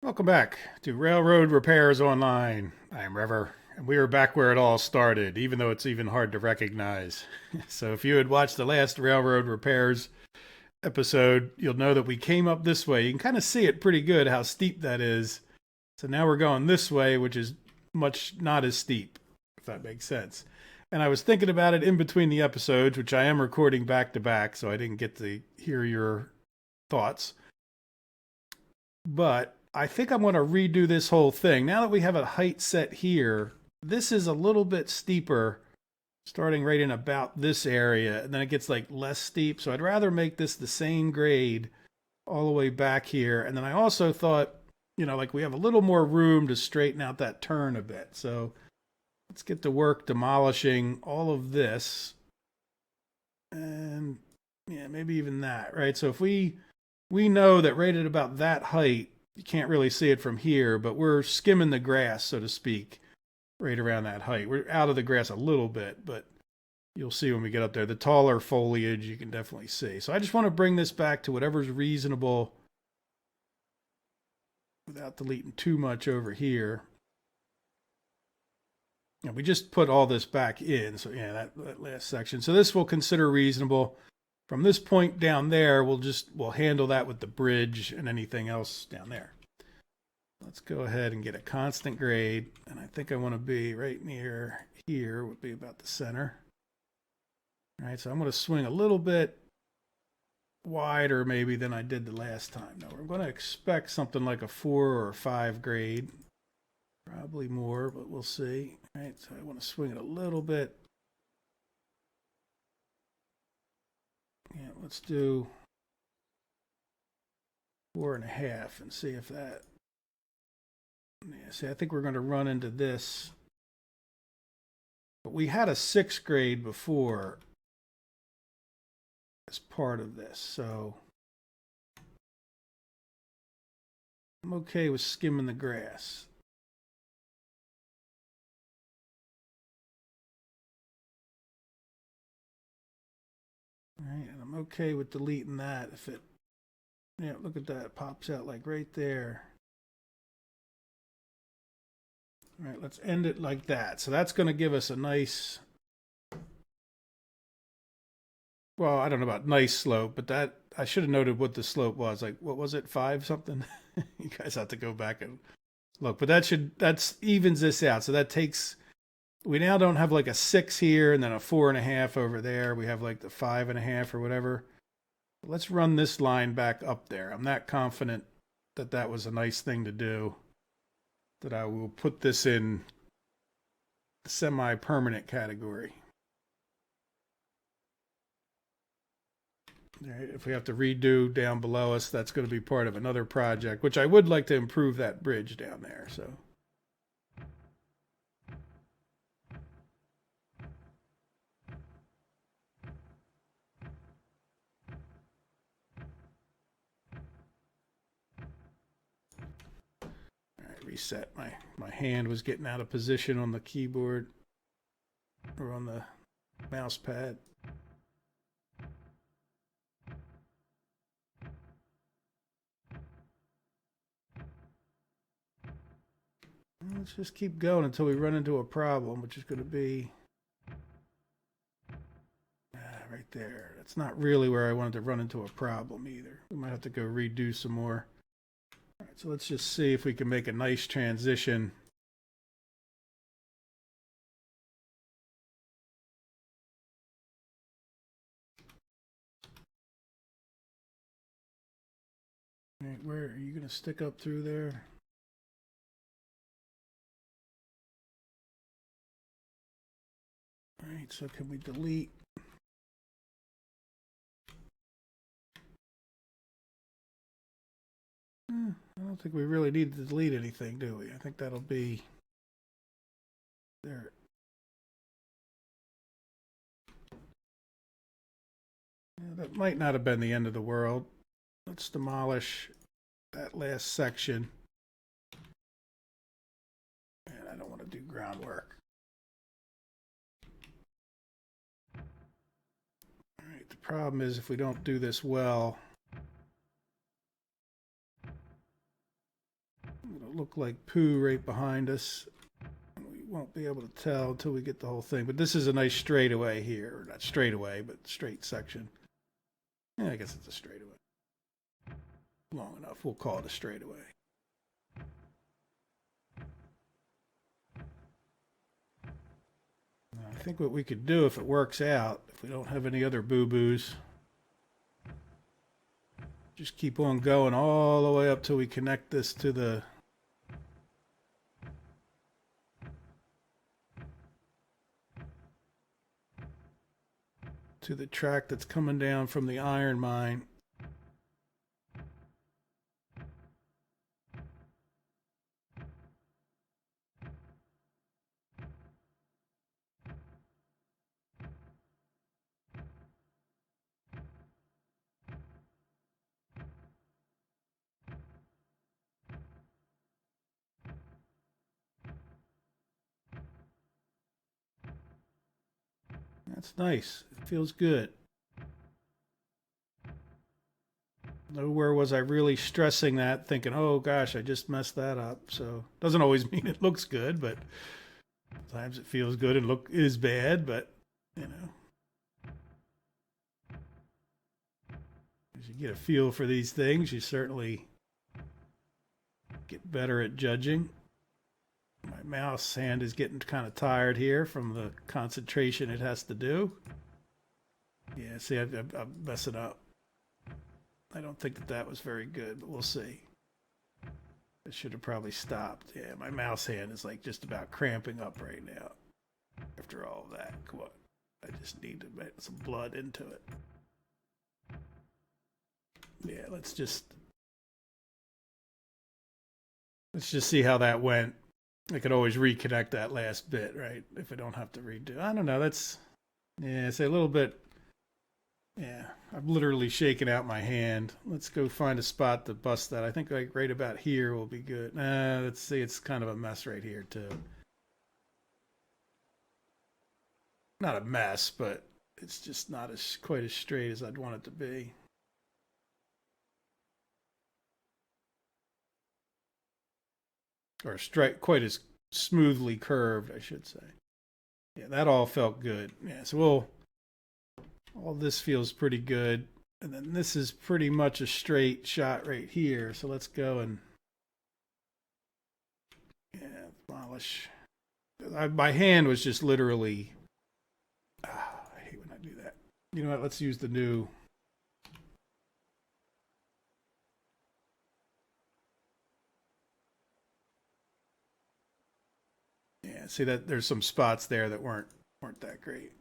Welcome back to Railroad Repairs Online. I'm Rever, and we are back where it all started, even though it's even hard to recognize. So, if you had watched the last Railroad Repairs episode, you'll know that we came up this way. You can kind of see it pretty good how steep that is. So, now we're going this way, which is much not as steep, if that makes sense. And I was thinking about it in between the episodes, which I am recording back to back, so I didn't get to hear your thoughts. But I think I'm going to redo this whole thing. Now that we have a height set here, this is a little bit steeper starting right in about this area, and then it gets like less steep. So I'd rather make this the same grade all the way back here. And then I also thought, like we have a little more room to straighten out that turn a bit. So let's get to work demolishing all of this. And yeah, maybe even that, right? So if we know that right at about that height, you can't really see it from here, but we're skimming the grass, so to speak, right around that height. We're out of the grass a little bit, but you'll see when we get up there. The taller foliage you can definitely see. So I just want to bring this back to whatever's reasonable without deleting too much over here. And we just put all this back in, so yeah, that last section. So this we'll consider reasonable. From this point down there, we'll handle that with the bridge and anything else down there. Let's go ahead and get a constant grade, and I think I want to be right near here, would be about the center. All right, so I'm going to swing a little bit wider maybe than I did the last time. Now we're going to expect something like a 4 or a 5 grade, probably more, but we'll see. All right, so I want to swing it a little bit. Yeah, let's do 4.5 and see if that. Yeah, see, I think we're going to run into this. But we had a 6th grade before as part of this, so I'm okay with skimming the grass. All right, and I'm okay with deleting that if it, yeah, look at that, it pops out like right there. All right, let's end it like that. So that's going to give us a nice, well, I don't know about nice slope, but that, I should have noted what the slope was. Like, what was it, 5 something? You guys have to go back and look, but that's evens this out. So that takes, we now don't have like a 6 here and then a 4.5 over there. We have like the 5.5 or whatever. Let's run this line back up there. I'm not confident that that was a nice thing to do, that I will put this in the semi-permanent category. All right, if we have to redo down below us, that's going to be part of another project, which I would like to improve that bridge down there. So. Reset. My hand was getting out of position on the keyboard or on the mouse pad. Let's just keep going until we run into a problem, which is going to be right there. That's not really where I wanted to run into a problem either. We might have to go redo some more. All right, so let's just see if we can make a nice transition. All right, where are you going to stick up through there? All right, so can we delete? I don't think we really need to delete anything, do we? I think that'll be there. Yeah, that might not have been the end of the world. Let's demolish that last section. And I don't want to do groundwork. All right, the problem is if we don't do this well, It'll look like poo right behind us. We won't be able to tell until we get the whole thing. But this is a nice straightaway here. Or not straightaway, but straight section. Yeah, I guess it's a straightaway. Long enough. We'll call it a straightaway. I think what we could do if it works out, if we don't have any other boo-boos, just keep on going all the way up till we connect this to the track that's coming down from the iron mine. That's nice. It feels good. Nowhere was I really stressing that, thinking, oh gosh, I just messed that up. So doesn't always mean it looks good, but sometimes it feels good and is bad, but you know. As you get a feel for these things, you certainly get better at judging. My mouse hand is getting kind of tired here from the concentration it has to do. Yeah, see, I'm messing up. I don't think that was very good, but we'll see. I should have probably stopped. Yeah, my mouse hand is like just about cramping up right now. After all of that, come on. I just need to get some blood into it. Yeah, let's just see how that went. I could always reconnect that last bit, right? If I don't have to redo. I don't know. That's, yeah, it's a little bit. Yeah, I've literally shaken out my hand. Let's go find a spot to bust that. I think like right about here will be good. Let's see. It's kind of a mess right here too. Not a mess, but it's just not as quite as straight as I'd want it to be. Or straight, quite as smoothly curved, I should say. Yeah, that all felt good. Yeah, so all this feels pretty good. And then this is pretty much a straight shot right here. So let's go and, yeah, polish. My hand was just literally, I hate when I do that. You know what, let's use the new. Yeah, see that there's some spots there that weren't that great.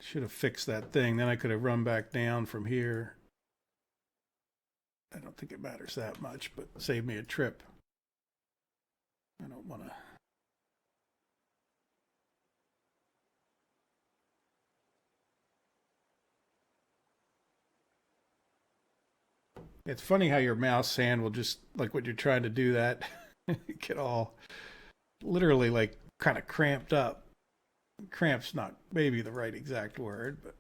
Should have fixed that thing. Then I could have run back down from here. I don't think it matters that much, but save me a trip. I don't want to. It's funny how your mouse hand will just, like what you're trying to do that, get all literally like kind of cramped up. Cramp's not maybe the right exact word, but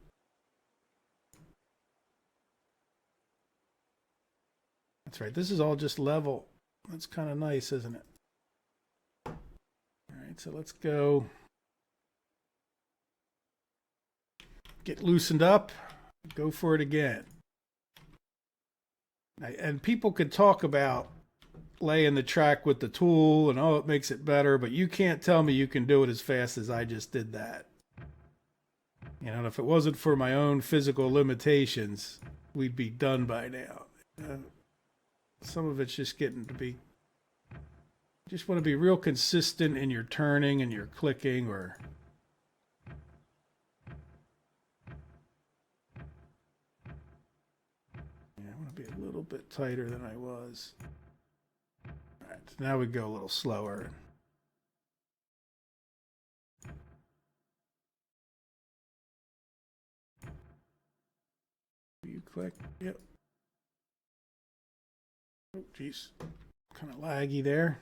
that's right. This is all just level. That's kind of nice, isn't it? All right, so let's go get loosened up, go for it again. And people could talk about laying the track with the tool and oh, it makes it better, but you can't tell me you can do it as fast as I just did that. You know, and if it wasn't for my own physical limitations, we'd be done by now. Some of it's just getting to be, just want to be real consistent in your turning and your clicking, or yeah, I want to be a little bit tighter than I was. All right, so now we go a little slower. You click, yep. Oh, geez, kind of laggy there.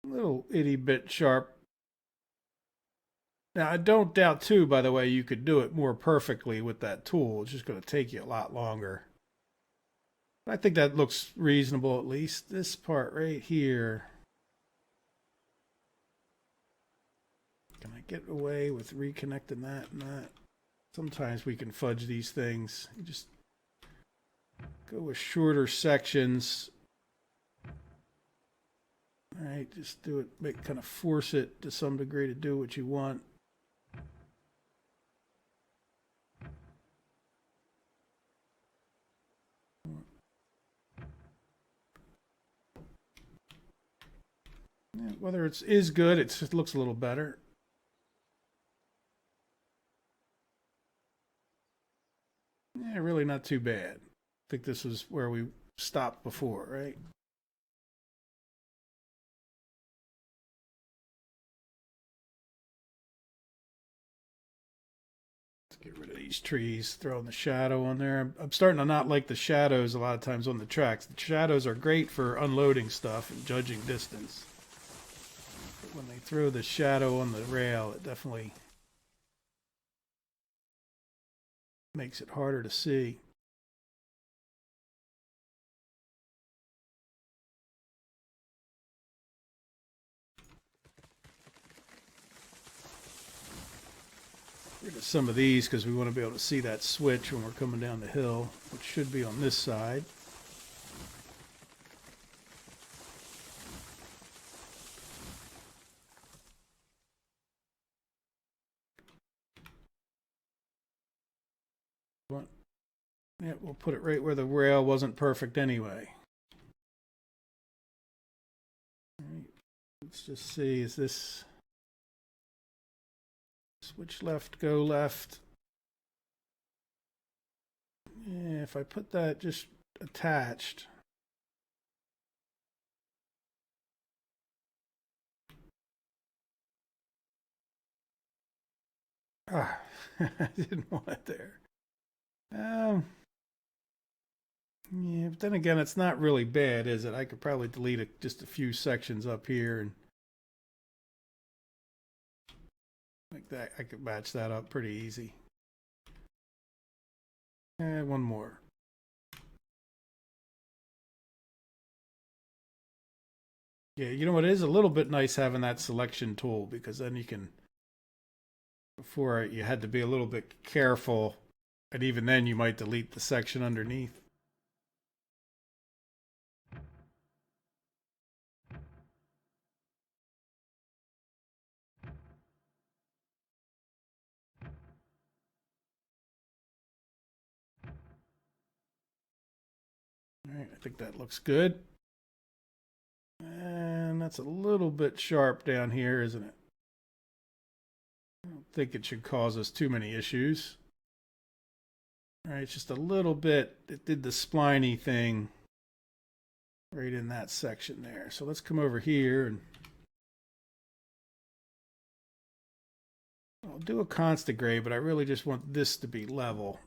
A little itty bit sharp. Now, I don't doubt, too, by the way, you could do it more perfectly with that tool. It's just going to take you a lot longer. I think that looks reasonable, at least. This part right here. Can I get away with reconnecting that and that? Sometimes we can fudge these things. You just go with shorter sections. All right, just do it, kind of force it to some degree to do what you want. Yeah, whether it is good, it just looks a little better. Yeah, really not too bad. I think this was where we stopped before, right? Let's get rid of these trees, throwing the shadow on there. I'm starting to not like the shadows a lot of times on the tracks. The shadows are great for unloading stuff and judging distance. But when they throw the shadow on the rail, it definitely makes it harder to see. Rid of some of these because we want to be able to see that switch when we're coming down the hill, which should be on this side. But, yeah, we'll put it right where the rail wasn't perfect anyway. All right, let's just see, is this switch left, go left? Yeah, if I put that just attached. Ah, I didn't want it there. Yeah, but then again, it's not really bad, is it? I could probably delete just a few sections up here and like that. I could match that up pretty easy. One more. Yeah, you know what? It is a little bit nice having that selection tool because then you can. Before you had to be a little bit careful, and even then you might delete the section underneath. All right, I think that looks good. And that's a little bit sharp down here, isn't it? I don't think it should cause us too many issues. All right, it's just a little bit. It did the spliny thing right in that section there. So let's come over here and I'll do a constant grade, but I really just want this to be level.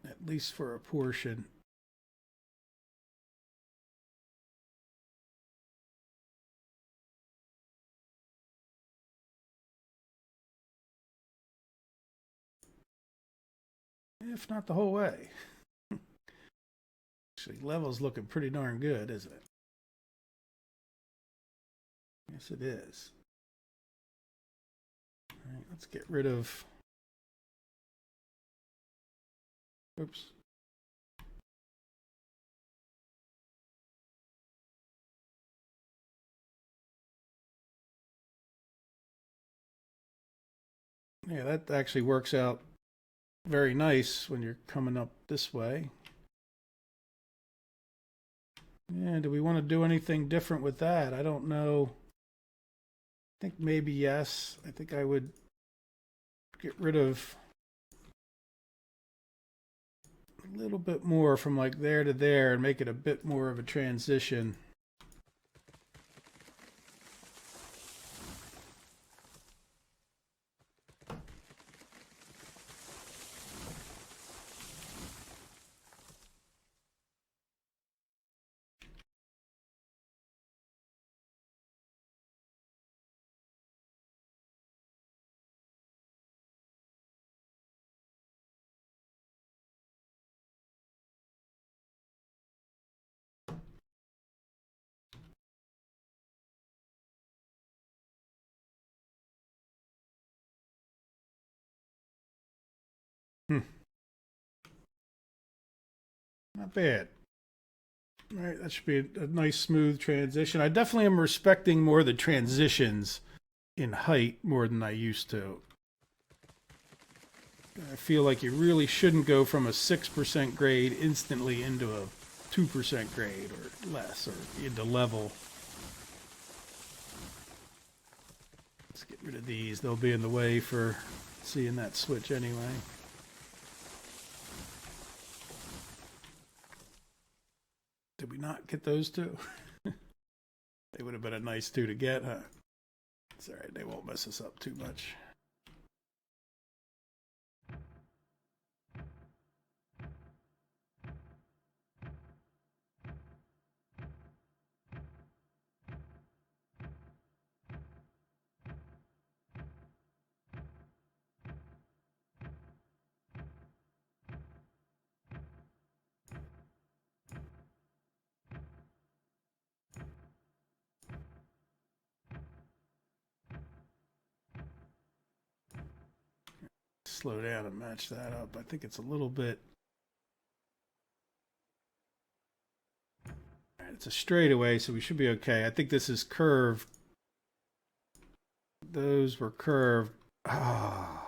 At least for a portion. If not the whole way. Actually, level's looking pretty darn good, isn't it? Yes, it is. All right, let's get rid of. Oops. Yeah, that actually works out very nice when you're coming up this way. Yeah, do we want to do anything different with that? I don't know. I think maybe yes. I think I would get rid of a little bit more from like there to there and make it a bit more of a transition. Not bad. All right, that should be a nice smooth transition. I definitely am respecting more the transitions in height more than I used to. I feel like you really shouldn't go from a 6% grade instantly into a 2% grade or less, or into level. Let's get rid of these. They'll be in the way for seeing that switch anyway. Did we not get those two? They would have been a nice two to get, huh? It's all right. They won't mess us up too much. Slow down and match that up. I think it's a little bit. It's a straightaway, so we should be okay. I think this is curved. Those were curved. Ah.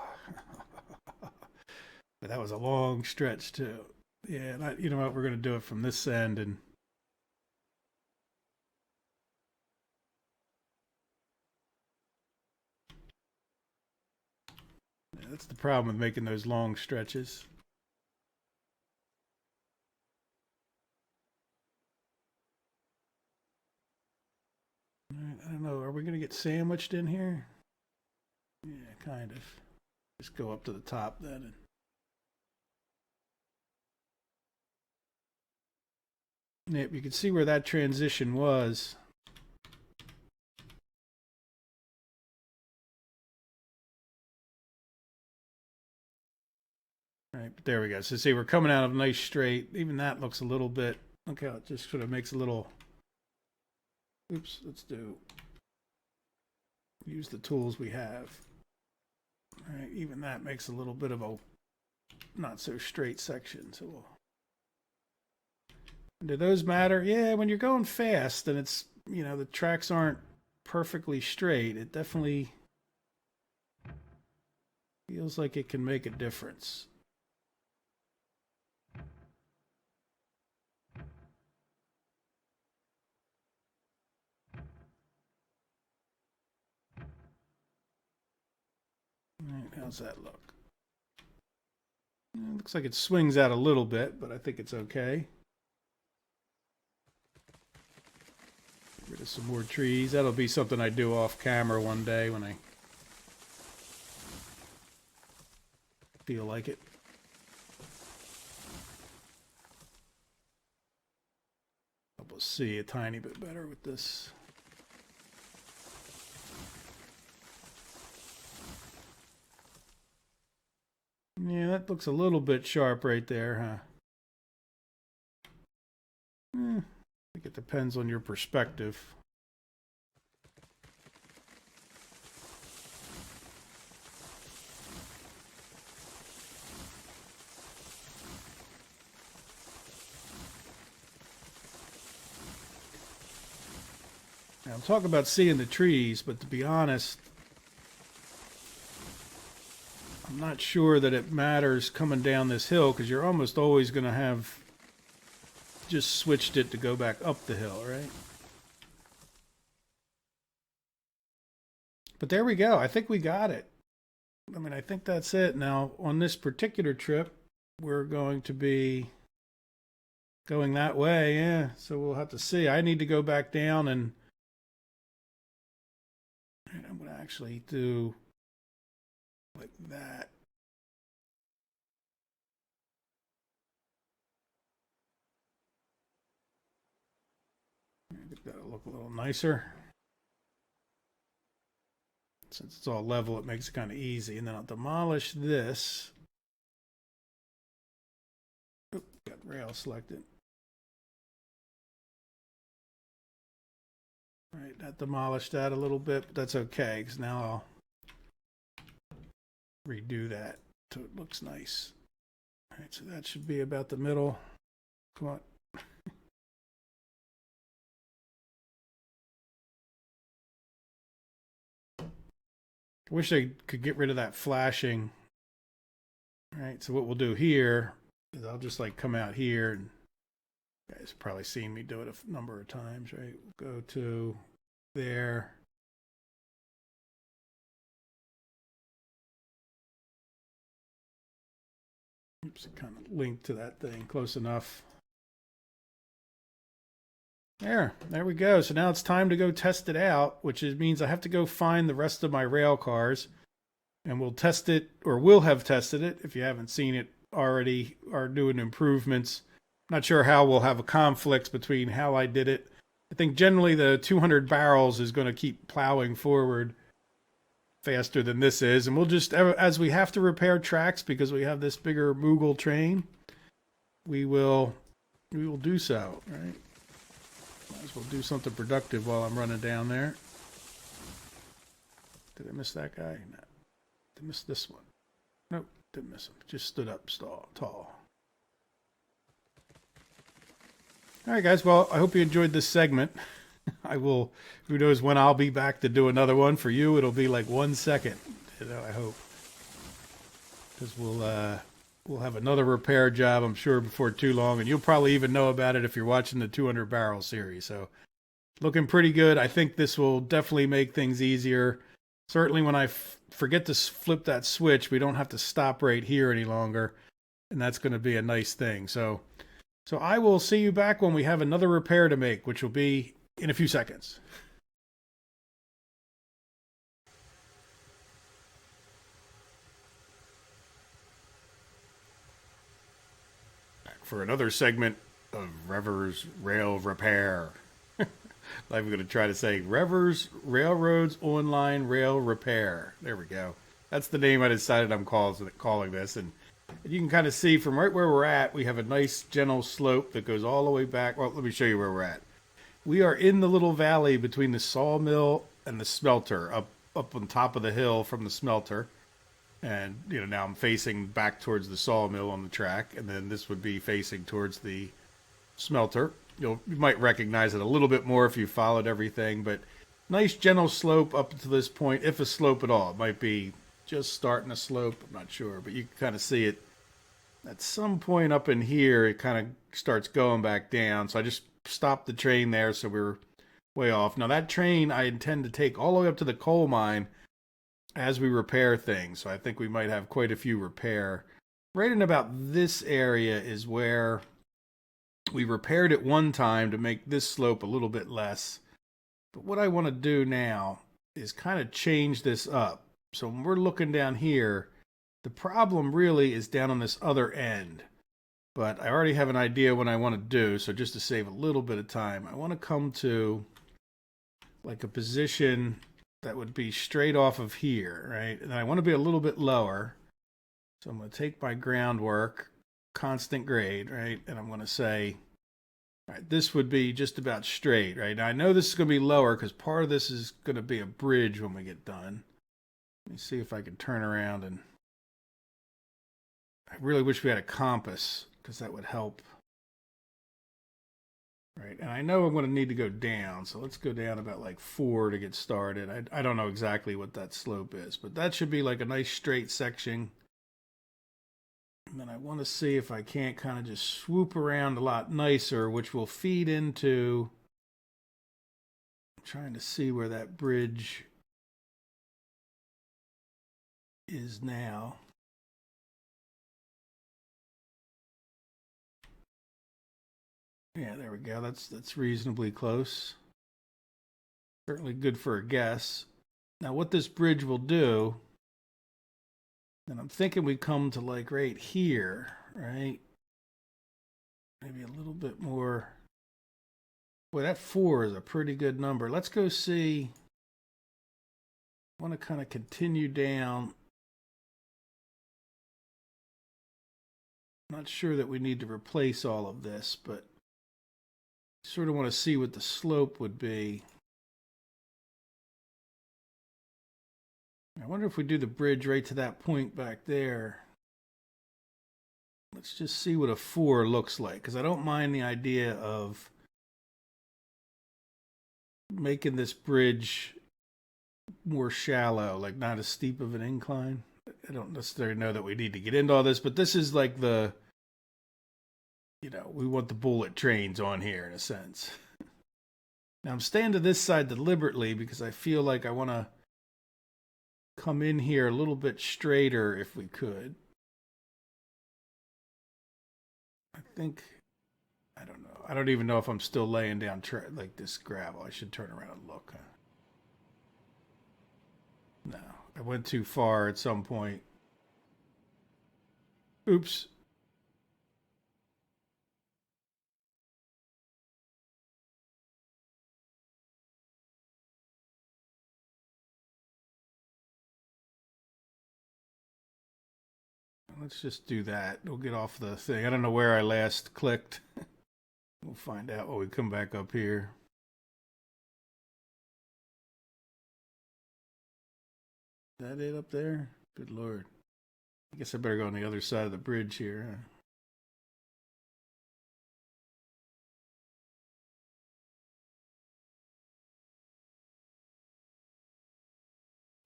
But that was a long stretch too. Yeah, and you know what? We're going to do it from this end, and yeah, that's the problem with making those long stretches. I don't know. Are we going to get sandwiched in here? Yeah, kind of. Just go up to the top then. Yep, you can see where that transition was. All right, but there we go. So see, we're coming out of a nice straight. Even that looks a little bit. Look how it just sort of makes a little. Oops, let's use the tools we have. All right, even that makes a little bit of a not so straight section. So do those matter? Yeah, when you're going fast and it's, you know, the tracks aren't perfectly straight, it definitely feels like it can make a difference. All right, how's that look? It looks like it swings out a little bit, but I think it's okay. Get rid of some more trees. That'll be something I do off camera one day when I feel like it. Help us see a tiny bit better with this. Yeah, that looks a little bit sharp right there, huh? I think it depends on your perspective. Now, I'm talking about seeing the trees, but to be honest, I'm not sure that it matters coming down this hill because you're almost always going to have just switched it to go back up the hill, right? But there we go. I think we got it. I mean, I think that's it. Now, on this particular trip, we're going to be going that way, yeah. So we'll have to see. I need to go back down and I'm going to actually do like that. I think that'll look a little nicer. Since it's all level, it makes it kind of easy. And then I'll demolish this. Oop, got rail selected. All right, that demolished that a little bit, but that's okay because now I'll redo that so it looks nice. All right, so that should be about the middle. Come on. I wish I could get rid of that flashing. All right, so what we'll do here is I'll just like come out here, and you guys have probably seen me do it a number of times, right? We'll go to there. Oops, it kind of linked to that thing close enough. There we go. So now it's time to go test it out, which means I have to go find the rest of my rail cars, and we'll test it, or will have tested it if you haven't seen it already, are doing improvements. Not sure how we'll have a conflict between how I did it. I think generally the 200 barrels is going to keep plowing forward faster than this is, and we'll just, as we have to repair tracks because we have this bigger Moogle train, we will do so, right? Might as well do something productive while I'm running down there. Did I miss that guy? No. Did I miss this one? Nope, didn't miss him. Just stood up tall. All right, guys. Well, I hope you enjoyed this segment. I will, who knows when I'll be back to do another one. For you, it'll be like 1 second, you know, I hope. Because we'll have another repair job, I'm sure, before too long. And you'll probably even know about it if you're watching the 200 barrel series. So looking pretty good. I think this will definitely make things easier. Certainly when I forget to flip that switch, we don't have to stop right here any longer. And that's going to be a nice thing. So I will see you back when we have another repair to make, which will be in a few seconds. Back for another segment of Rever's Rail Repair. I'm going to try to say Rever's Railroads Online Rail Repair. There we go. That's the name I decided I'm calling this. And you can kind of see from right where we're at, we have a nice gentle slope that goes all the way back. Well, let me show you where we're at. We are in the little valley between the sawmill and the smelter, up on top of the hill from the smelter. And, you know, now I'm facing back towards the sawmill on the track, and then this would be facing towards the smelter. You might recognize it a little bit more if you followed everything, but nice gentle slope up to this point, if a slope at all. It might be just starting a slope, I'm not sure, but you can kind of see it. At some point up in here, it kind of starts going back down, so I just stopped the train there, so we were way off. Now that train I intend to take all the way up to the coal mine as we repair things, so I think we might have quite a few repair. Right in about this area is where we repaired it one time to make this slope a little bit less. But what I want to do now is kind of change this up. So when we're looking down here, the problem really is down on this other end. But I already have an idea what I want to do, so just to save a little bit of time, I want to come to like a position that would be straight off of here, right? And I want to be a little bit lower. So I'm going to take my groundwork, constant grade, right? And I'm going to say, all right, this would be just about straight, right? Now I know this is going to be lower because part of this is going to be a bridge when we get done. Let me see if I can turn around, and I really wish we had a compass because that would help. Right, and I know I'm going to need to go down, so let's go down about like 4 to get started. I don't know exactly what that slope is, but that should be like a nice straight section. And then I want to see if I can't kind of just swoop around a lot nicer, which will feed into, I'm trying to see where that bridge is now. Yeah, there we go. That's reasonably close. Certainly good for a guess. Now what this bridge will do, and I'm thinking we come to like right here, right? Maybe a little bit more. Boy, that 4 is a pretty good number. Let's go see. I want to kind of continue down. Not sure that we need to replace all of this, but sort of want to see what the slope would be. I wonder if we do the bridge right to that point back there. let's just see what a 4 looks like, because I don't mind the idea of making this bridge more shallow, like not as steep of an incline. I don't necessarily know that we need to get into all this, but this is like the, you know, we want the bullet trains on here in a sense. Now I'm staying to this side deliberately because I feel like I want to come in here a little bit straighter if we could. I think, I don't know. I don't even know if I'm still laying down like this gravel. I should turn around and look. No, I went too far at some point. Oops. Let's just do that. We'll get off the thing. I don't know where I last clicked. We'll find out when we come back up here. Is that it up there? Good Lord. I guess I better go on the other side of the bridge here.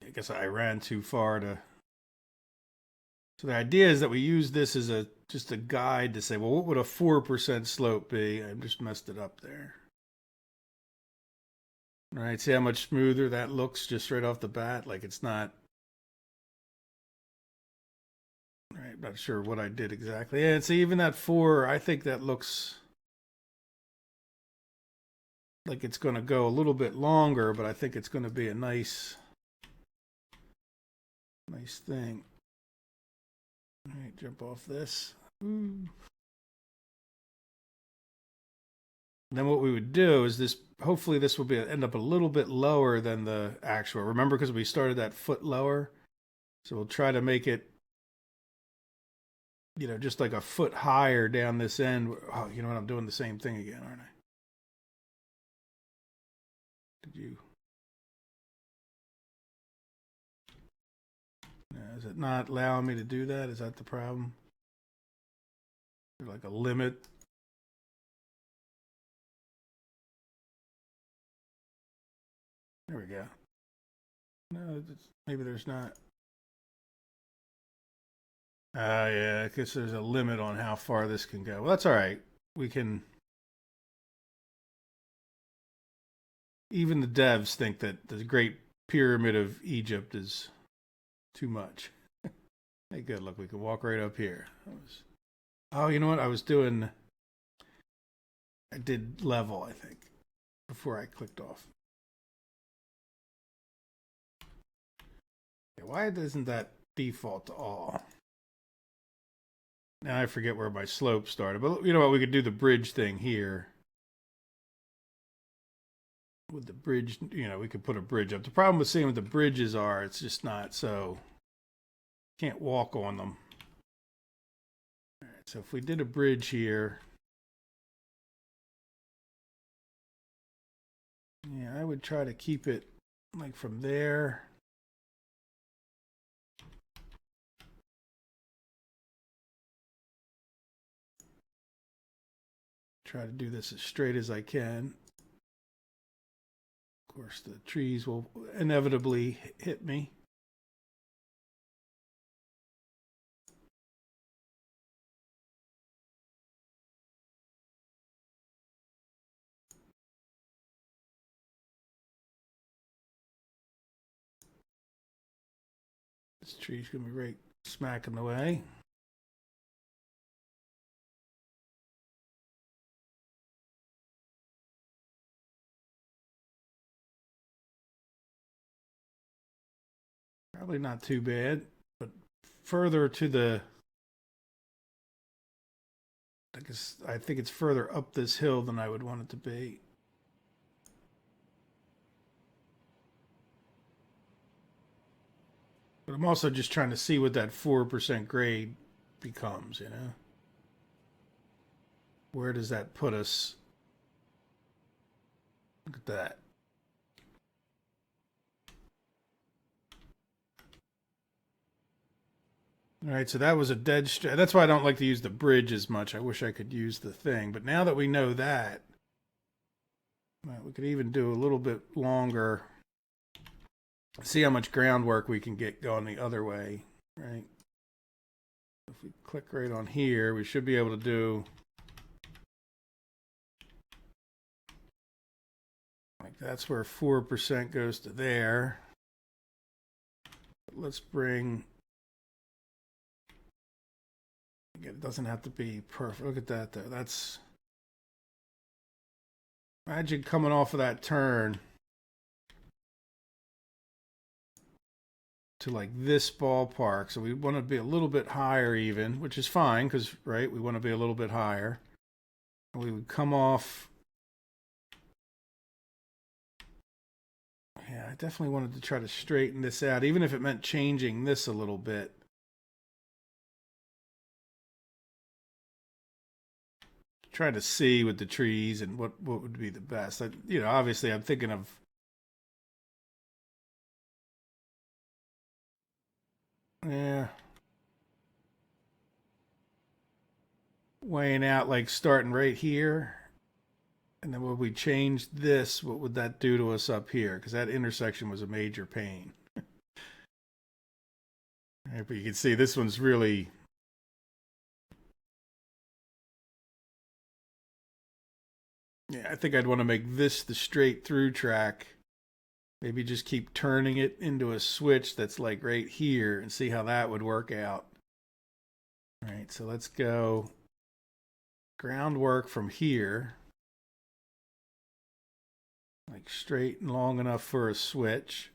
Huh? I guess I ran too far to... So the idea is that we use this as just a guide to say, well, what would a 4% slope be? I just messed it up there. All right, see how much smoother that looks just right off the bat? Like it's not... All right, not sure what I did exactly. Yeah, see, even that 4, I think that looks like it's going to go a little bit longer, but I think it's going to be a nice thing. All right, jump off this. Ooh. Then what we would do is this, hopefully this will end up a little bit lower than the actual. Remember, because we started that foot lower. So we'll try to make it, you know, just like a foot higher down this end. Oh, you know what? I'm doing the same thing again, aren't I? Did you? Is it not allowing me to do that? Is that the problem? Is there like a limit? There we go. No, maybe there's not. Yeah, I guess there's a limit on how far this can go. Well, that's all right. We can... Even the devs think that the Great Pyramid of Egypt is too much. Hey, good. Look, we can walk right up here. Oh, you know what? I did level, I think, before I clicked off. Okay, why isn't that default to all? Now I forget where my slope started. But you know what? We could do the bridge thing here. With the bridge, you know, we could put a bridge up. The problem with seeing what the bridges are, it's just not so... Can't walk on them. All right, so if we did a bridge here... Yeah, I would try to keep it like from there. Try to do this as straight as I can. Of course, the trees will inevitably hit me. This tree's gonna be right smack in the way. Probably not too bad, but further to the... I think it's further up this hill than I would want it to be. But I'm also just trying to see what that 4% grade becomes, you know? Where does that put us? Look at that. All right, so that was a dead stretch. That's why I don't like to use the bridge as much. I wish I could use the thing. But now that we know that, well, we could even do a little bit longer. See how much groundwork we can get going the other way, right? If we click right on here, we should be able to do like that's where 4% goes to there. Let's bring, again, it doesn't have to be perfect. Look at that though. That's, imagine coming off of that turn to like this ballpark. So we want to be a little bit higher even, which is fine because, right, we want to be a little bit higher. And we would come off. Yeah, I definitely wanted to try to straighten this out, even if it meant changing this a little bit. Try to see with the trees and what would be the best. Obviously I'm thinking of, yeah, weighing out like starting right here. And then when we change this, what would that do to us up here? Because that intersection was a major pain. Right, but you can see this one's really, yeah, I think I'd want to make this the straight through track. Maybe just keep turning it into a switch that's like right here and see how that would work out. All right, so let's go groundwork from here. Like straight and long enough for a switch.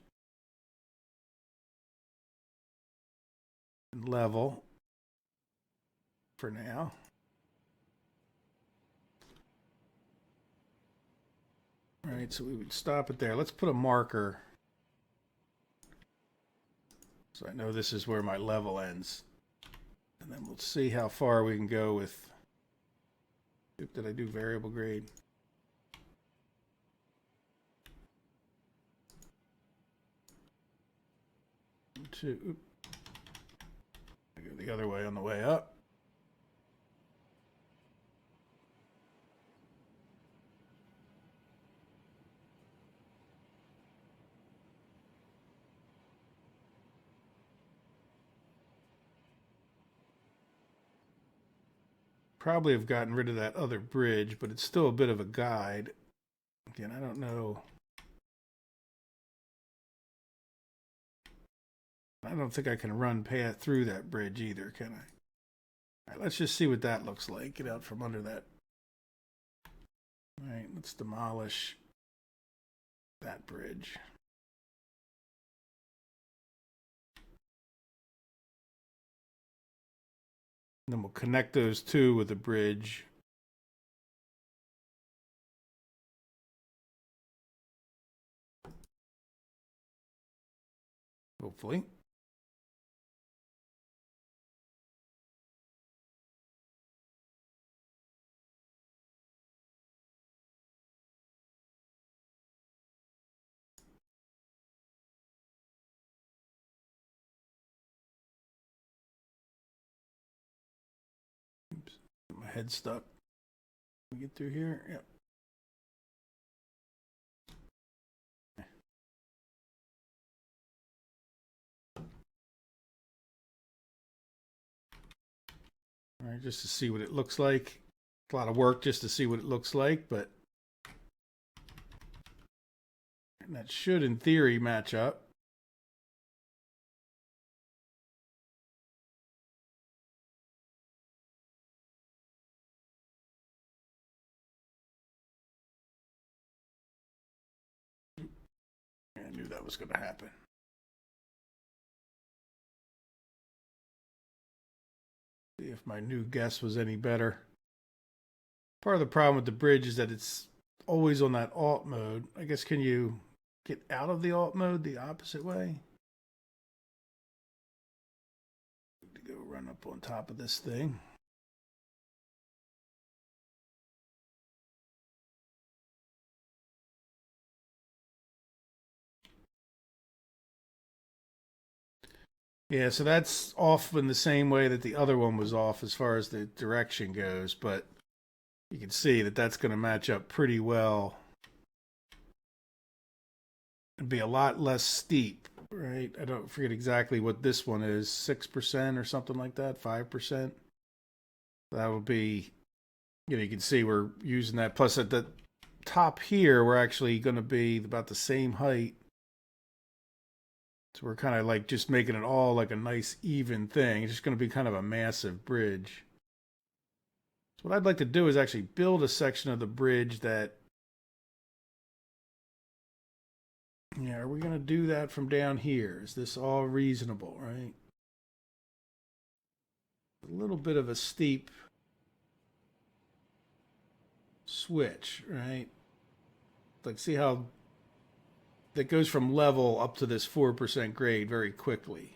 And level for now. All right, so we would stop it there. Let's put a marker so I know this is where my level ends. And then we'll see how far we can go with, did I do variable grade? Two. I go the other way on the way up. Probably have gotten rid of that other bridge, but it's still a bit of a guide. Again, I don't know. I don't think I can run path through that bridge either, can I? All right, let's just see what that looks like. Get out from under that. All right, let's demolish that bridge. And then we'll connect those two with a bridge. Hopefully. Oops, my head's stuck. Can we get through here? Yep. All right, just to see what it looks like. It's a lot of work just to see what it looks like, but and that should, in theory, match up. I knew that was going to happen. See if my new guess was any better. Part of the problem with the bridge is that it's always on that alt mode. I guess, can you get out of the alt mode the opposite way? To go run up on top of this thing. Yeah, so that's off in the same way that the other one was off as far as the direction goes, but you can see that that's going to match up pretty well. It'd be a lot less steep, right? I don't forget exactly what this one is, 6% or something like that, 5%. That would be, you can see we're using that. Plus at the top here, we're actually going to be about the same height. So we're kind of like just making it all like a nice even thing. It's just going to be kind of a massive bridge. So what I'd like to do is actually build a section of the bridge that, yeah, are we going to do that from down here? Is this all reasonable, right? A little bit of a steep switch, right? Like, see how that goes from level up to this 4% grade very quickly.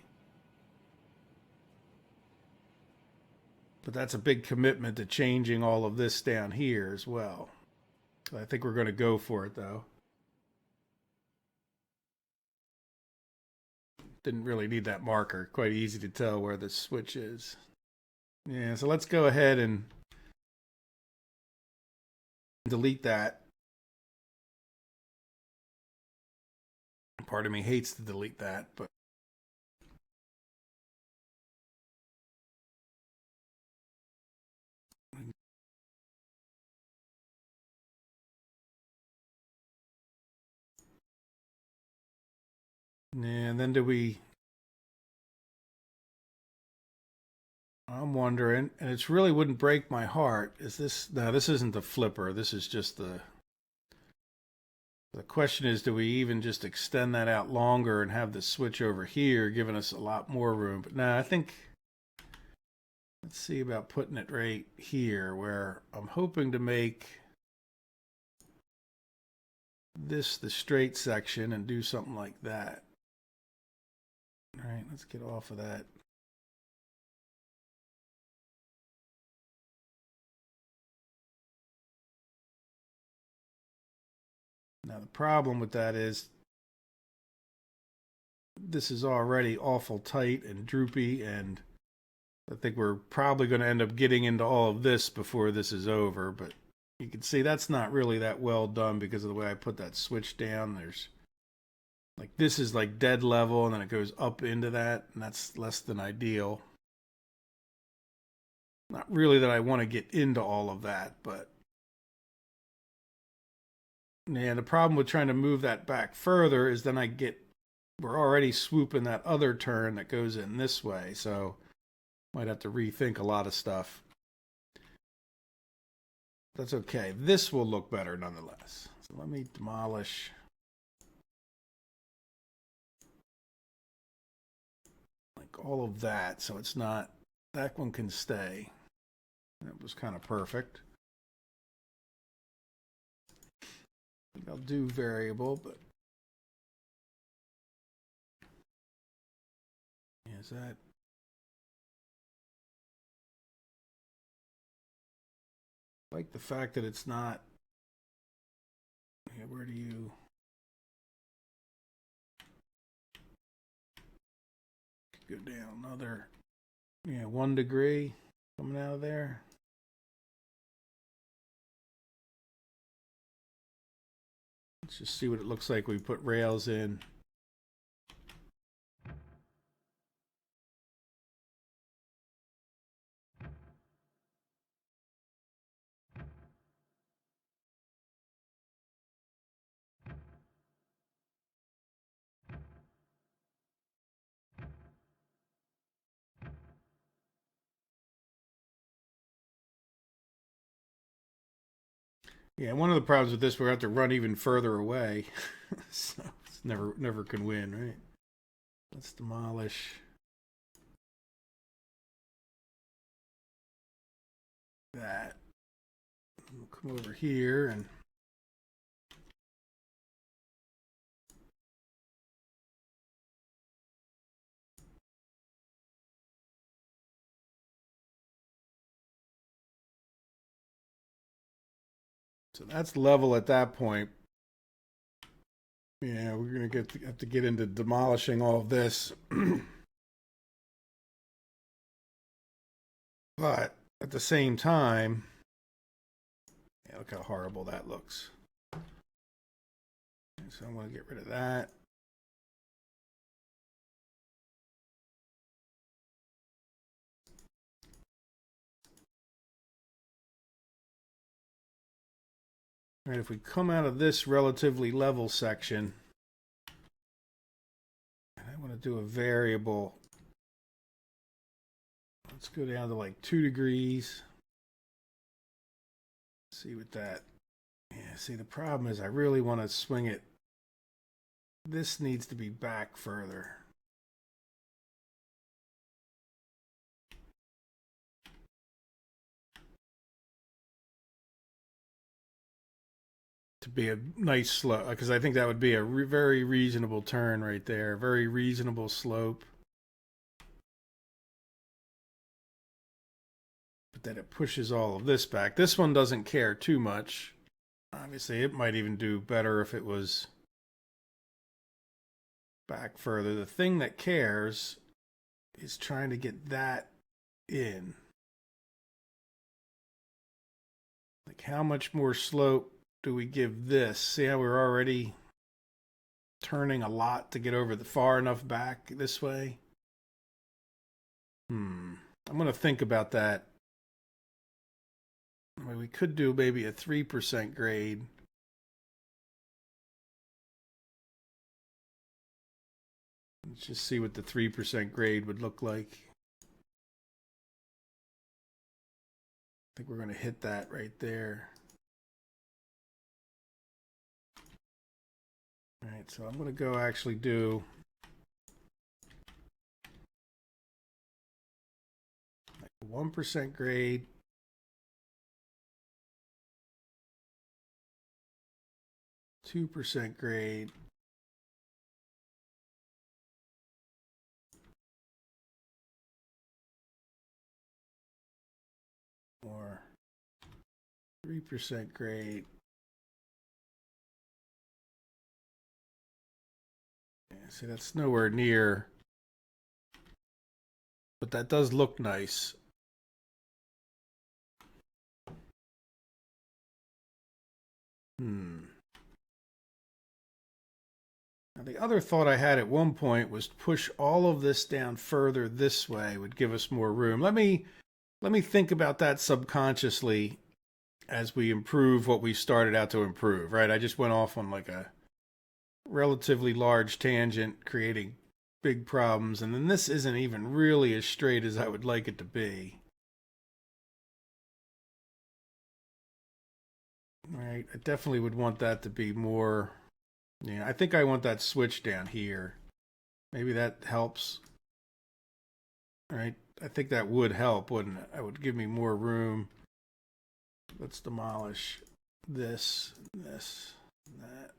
But that's a big commitment to changing all of this down here as well. I think we're going to go for it, though. Didn't really need that marker. Quite easy to tell where the switch is. Yeah, so let's go ahead and delete that. Part of me hates to delete that, but and then I'm wondering, and it really wouldn't break my heart. Is this, no, this isn't the flipper. This is just the question is, do we even just extend that out longer and have the switch over here, giving us a lot more room? But no, I think, let's see about putting it right here where I'm hoping to make this the straight section and do something like that. All right, let's get off of that. Now the problem with that is this is already awful tight and droopy, and I think we're probably going to end up getting into all of this before this is over, but you can see that's not really that well done because of the way I put that switch down. There's like, this is like dead level, and then it goes up into that, and that's less than ideal. Not really that I want to get into all of that, but yeah, the problem with trying to move that back further is then we're already swooping that other turn that goes in this way, so might have to rethink a lot of stuff. That's okay. This will look better nonetheless. So let me demolish like all of that, so it's not, that one can stay. That was kind of perfect. I'll do variable, but is that, like the fact that it's not, yeah, where do you, go down another, yeah, 1 degree coming out of there. Let's just see what it looks like. We put rails in. Yeah, one of the problems with this, we're going to have to run even further away. So it's never can win, right? Let's demolish that. We'll come over here and so that's level at that point. Yeah, we're gonna have to get into demolishing all of this. But at the same time, yeah, look how horrible that looks. So I'm going to get rid of that. All right, if we come out of this relatively level section, I want to do a variable. Let's go down to like 2 degrees. See what that. Yeah, see, the problem is I really want to swing it. This needs to be back further. To be a nice slope, because I think that would be a very reasonable turn right there. Very reasonable slope. But then it pushes all of this back. This one doesn't care too much. Obviously, it might even do better if it was back further. The thing that cares is trying to get that in. Like, how much more slope do we give this? See how we're already turning a lot to get over the far enough back this way? I'm going to think about that. I mean, we could do maybe a 3% grade. Let's just see what the 3% grade would look like. I think we're going to hit that right there. All right, so I'm going to go actually do like a 1% grade. %2 grade. Or 3% grade. Yeah, see, that's nowhere near, but that does look nice. Now, the other thought I had at one point was push all of this down further this way would give us more room. Let me think about that subconsciously as we improve what we started out to improve, right? I just went off on like a relatively large tangent, creating big problems, and then this isn't even really as straight as I would like it to be. Right, I definitely would want that to be more. Yeah, I think I want that switch down here. Maybe that helps. All right, I think that would help, wouldn't it? That would give me more room. Let's demolish this, this, that,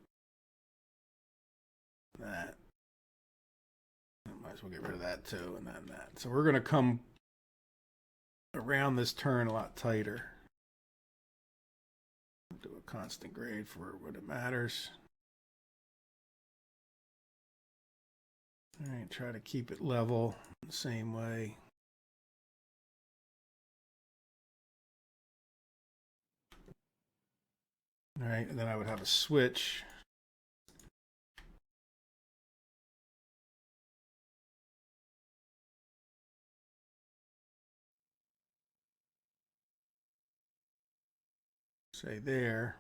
that. I might as well get rid of that too, and then that. So we're going to come around this turn a lot tighter. Do a constant grade for what it matters. All right, try to keep it level the same way. All right, and then I would have a switch. Say there.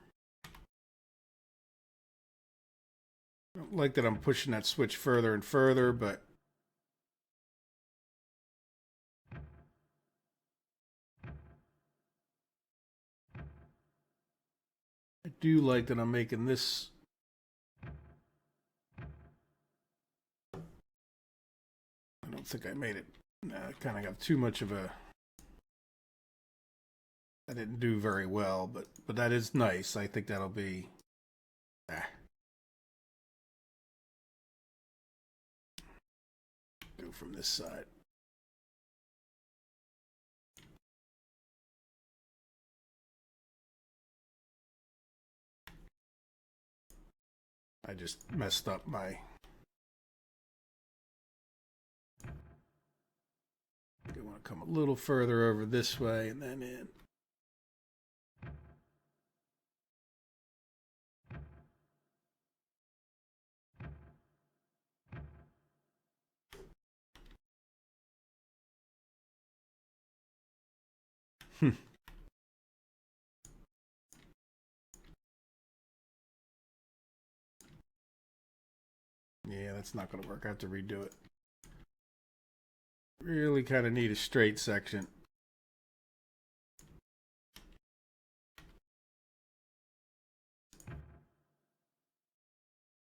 I don't like that I'm pushing that switch further and further, but I do like that I'm making this. I don't think I made it. I kind of got too much of a. I didn't do very well, but that is nice. I think that'll be. Go from this side. I just messed up my. I want to come a little further over this way and then in. Yeah, that's not going to work. I have to redo it. Really kind of need a straight section.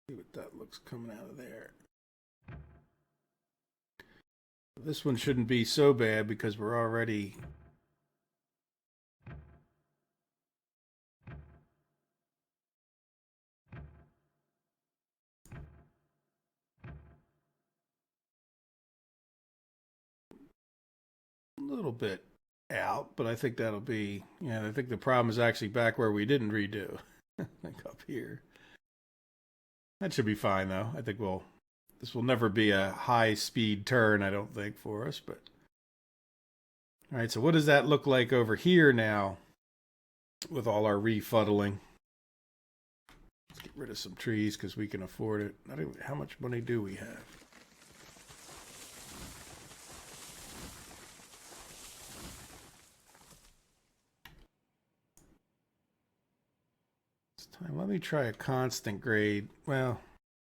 See what that looks coming out of there. This one shouldn't be so bad because we're already a little bit out, but I think that'll be, yeah, I think the problem is actually back where we didn't redo. I think up here. That should be fine though. I think this will never be a high speed turn, I don't think, for us, but all right, so what does that look like over here now with all our refuddling? Let's get rid of some trees because we can afford it. How much money do we have? Let me try a constant grade. Well,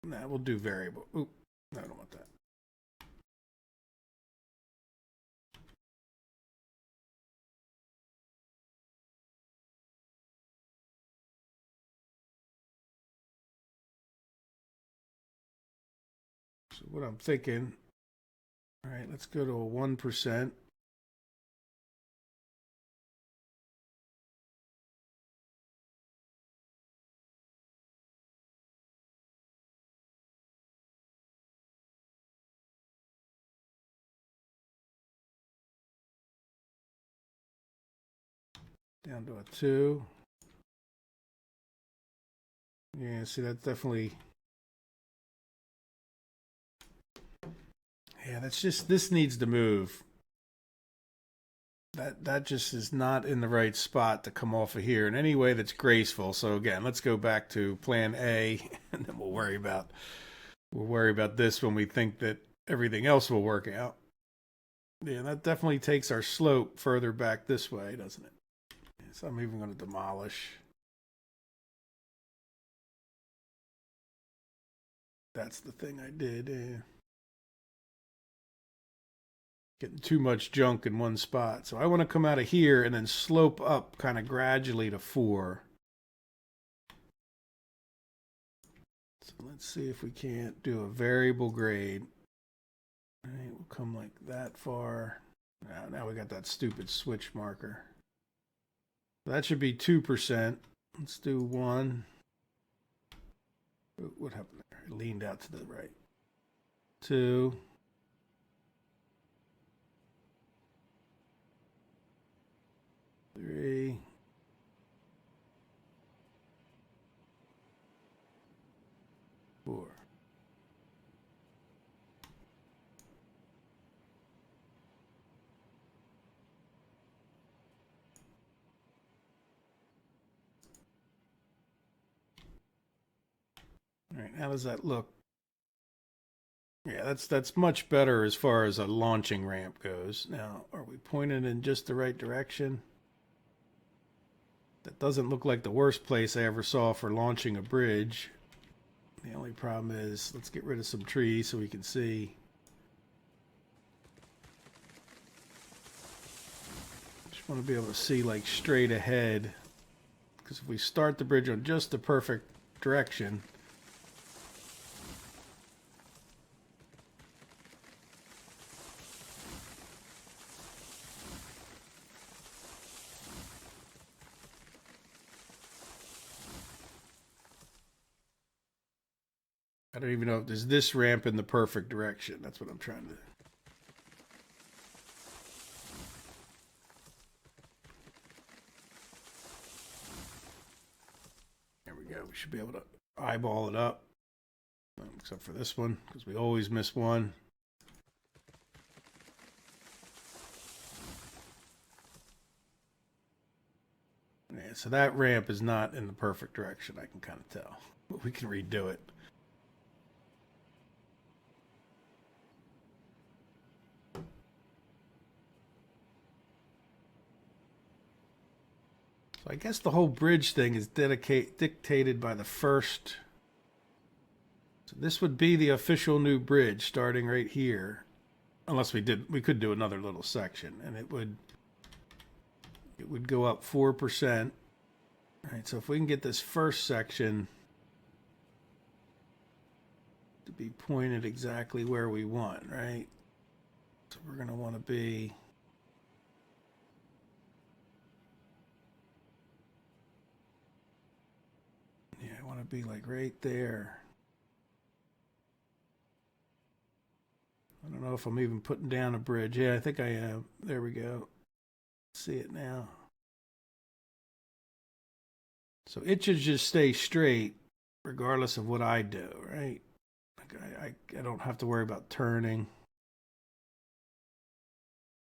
nah, we'll do variable. Oop, no, I don't want that. So what I'm thinking, all right, let's go to a 1%. Down to a 2. Yeah, see, that's definitely... Yeah, that's just... This needs to move. That just is not in the right spot to come off of here in any way that's graceful. So again, let's go back to plan A, and then we'll worry about this when we think that everything else will work out. Yeah, that definitely takes our slope further back this way, doesn't it? So I'm even going to demolish. That's the thing I did. Getting too much junk in one spot. So I want to come out of here and then slope up kind of gradually to 4. So let's see if we can't do a variable grade. All right, we'll come like that far. Now we got that stupid switch marker. That should be 2%. Let's do 1. What happened there? It leaned out to the right. 2. 3. 4. All right, how does that look? Yeah, that's much better as far as a launching ramp goes. Now, are we pointed in just the right direction? That doesn't look like the worst place I ever saw for launching a bridge. The only problem is, let's get rid of some trees so we can see. Just want to be able to see like straight ahead. Because if we start the bridge on just the perfect direction, I don't even know if there's this ramp in the perfect direction. That's what I'm trying to... There we go. We should be able to eyeball it up. Except for this one, because we always miss one. Yeah, so that ramp is not in the perfect direction, I can kind of tell. But we can redo it. So I guess the whole bridge thing is dictated by the first. So this would be the official new bridge starting right here. Unless we could do another little section, and it would go up 4%. All right, so if we can get this first section to be pointed exactly where we want, right? So we're going to want to be I want to be like right there. I don't know if I'm even putting down a bridge. Yeah, I think I am. There we go. See it now. So it should just stay straight regardless of what I do, right? Like I don't have to worry about turning.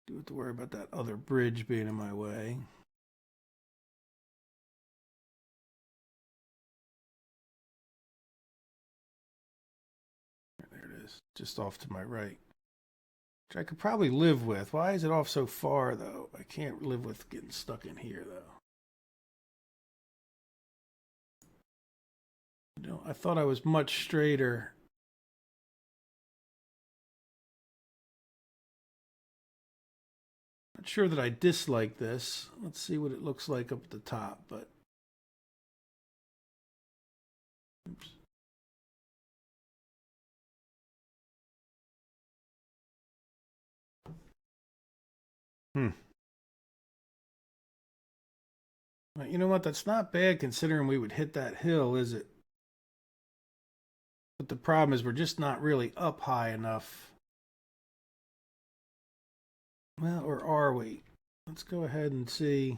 Do have to worry about that other bridge being in my way. There it is, just off to my right. Which I could probably live with. Why is it off so far, though? I can't live with getting stuck in here, though. You know, I thought I was much straighter. Not sure that I dislike this. Let's see what it looks like up at the top, but oops. Well, you know what? That's not bad considering we would hit that hill, is it? But the problem is we're just not really up high enough. Well, or are we? Let's go ahead and see.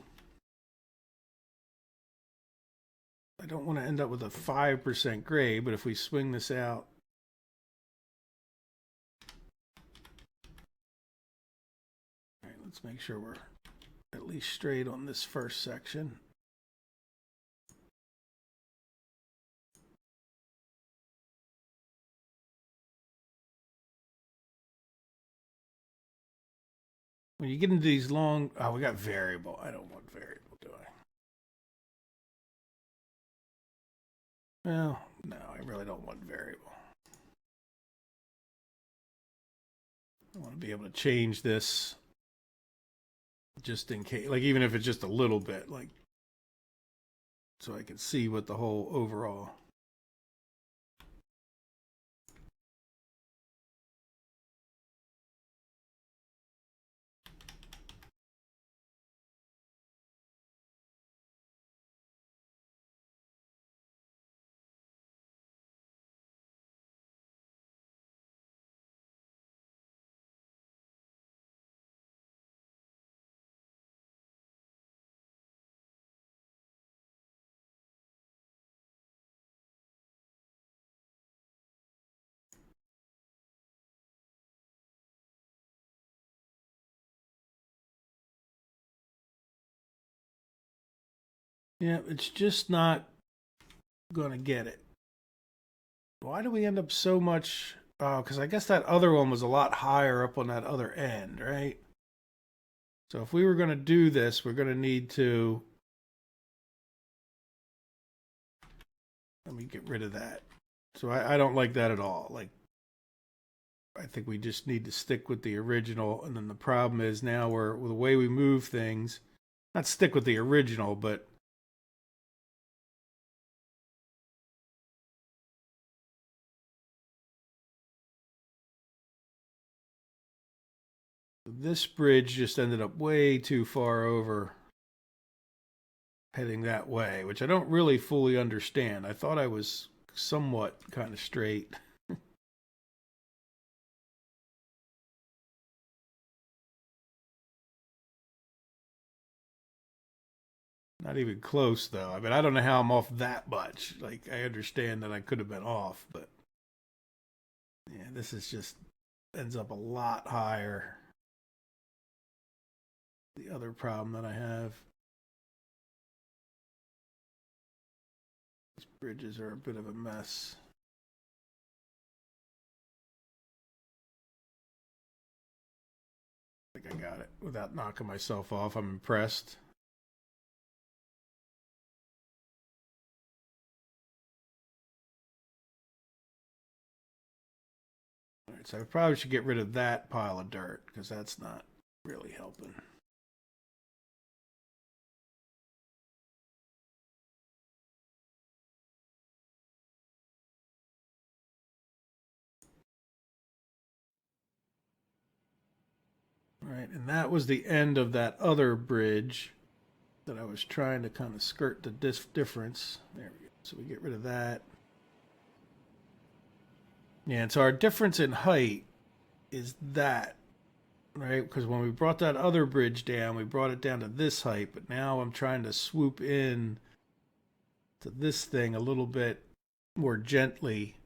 I don't want to end up with a 5% grade, but if we swing this out. All right, let's make sure we're at least straight on this first section. When you get into these long, oh, we got variable. I don't want variable, do I? Well, no, I really don't want variable. I want to be able to change this just in case, like even if it's just a little bit, like so I can see what the whole overall. Yeah, it's just not going to get it. Why do we end up so much? Oh, because I guess that other one was a lot higher up on that other end, right? So if we were going to do this, we're going to need to. Let me get rid of that. So I don't like that at all. Like, I think we just need to stick with the original. And then the problem is now we're, with the way we move things, not stick with the original, but this bridge just ended up way too far over heading that way, which I don't really fully understand. I thought I was somewhat kind of straight. Not even close, though. I mean, I don't know how I'm off that much. Like, I understand that I could have been off, but yeah, this is just ends up a lot higher. The other problem that I have. Bridges are a bit of a mess. I think I got it without knocking myself off. I'm impressed. All right, so I probably should get rid of that pile of dirt because that's not really helping. All right, and that was the end of that other bridge that I was trying to kind of skirt the difference. There we go. So we get rid of that. Yeah, and so our difference in height is that, right? Because when we brought that other bridge down, we brought it down to this height, but now I'm trying to swoop in to this thing a little bit more gently.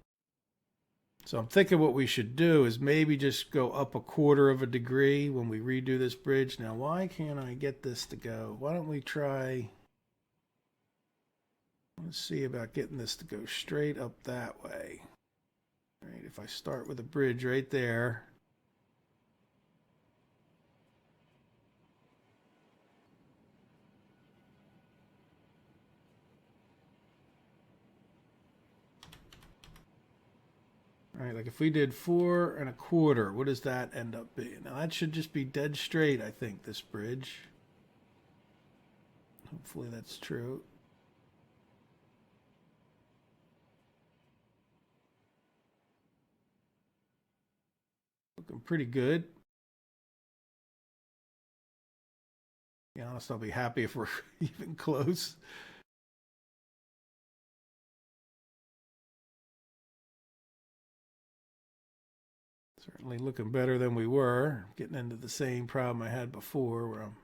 So I'm thinking what we should do is maybe just go up 1/4 of a degree when we redo this bridge. Now, why can't I get this to go? Why don't we try... Let's see about getting this to go straight up that way. All right, if I start with a bridge right there... All right, like if we did 4 1/4, what does that end up being? Now that should just be dead straight, I think, this bridge. Hopefully that's true. Looking pretty good. To be honest, I'll be happy if we're even close. Certainly looking better than we were. Getting into the same problem I had before where I'm...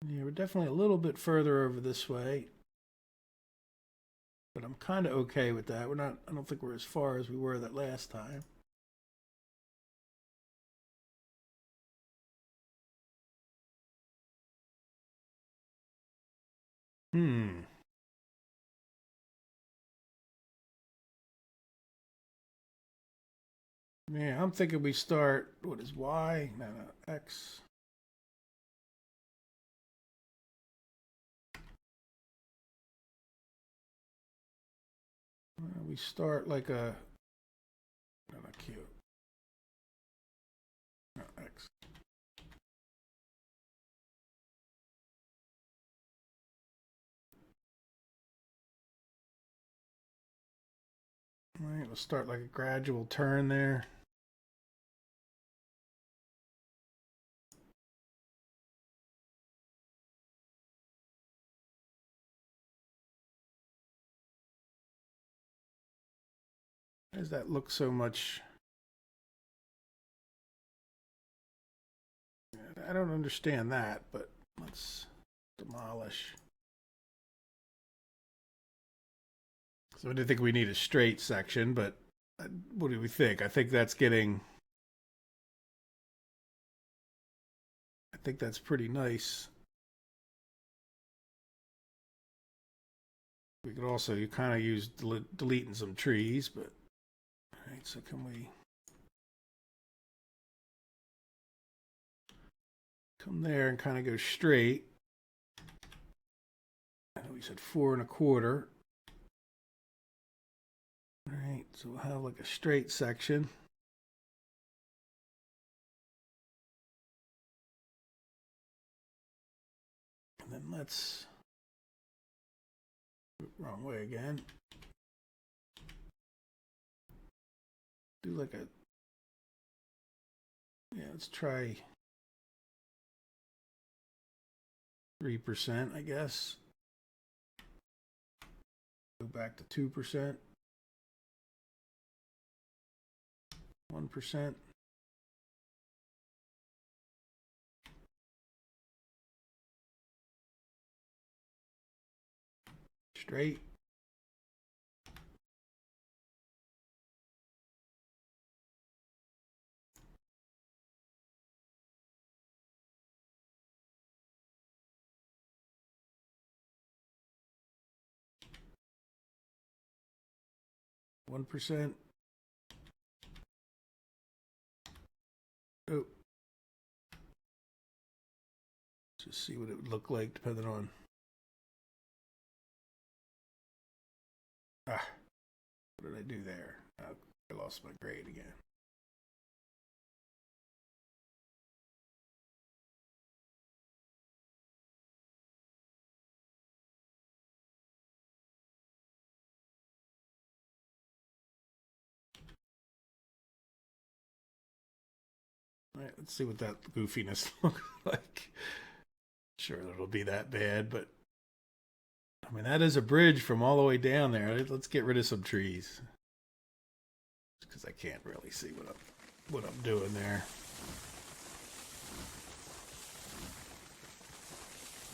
Yeah, we're definitely a little bit further over this way. But I'm kind of okay with that. We're not, I don't think we're as far as we were that last time. Hmm. Yeah, I'm thinking we start, what is Y? No, no, X. We start like a, no, not Q. No, X. All right, we'll start like a gradual turn there. Why does that look so much? I don't understand that, but let's demolish. So I didn't think we need a straight section, but what do we think? I think that's getting... I think that's pretty nice. We could also, you kind of use deleting some trees, but... All right, so can we... come there and kind of go straight. I know we said 4 1/4. All right, so we'll have like a straight section. And then let's... Wrong way again. Do like a... Yeah, let's try 3%, I guess. Go back to 2%. 1%. straight. %. Oh. Just see what it would look like depending on. What did I do there? Oh, I lost my grade again. All right, let's see what that goofiness looks like. Sure, it'll be that bad, but I mean, that is a bridge from all the way down there. Let's get rid of some trees because I can't really see what I'm doing there.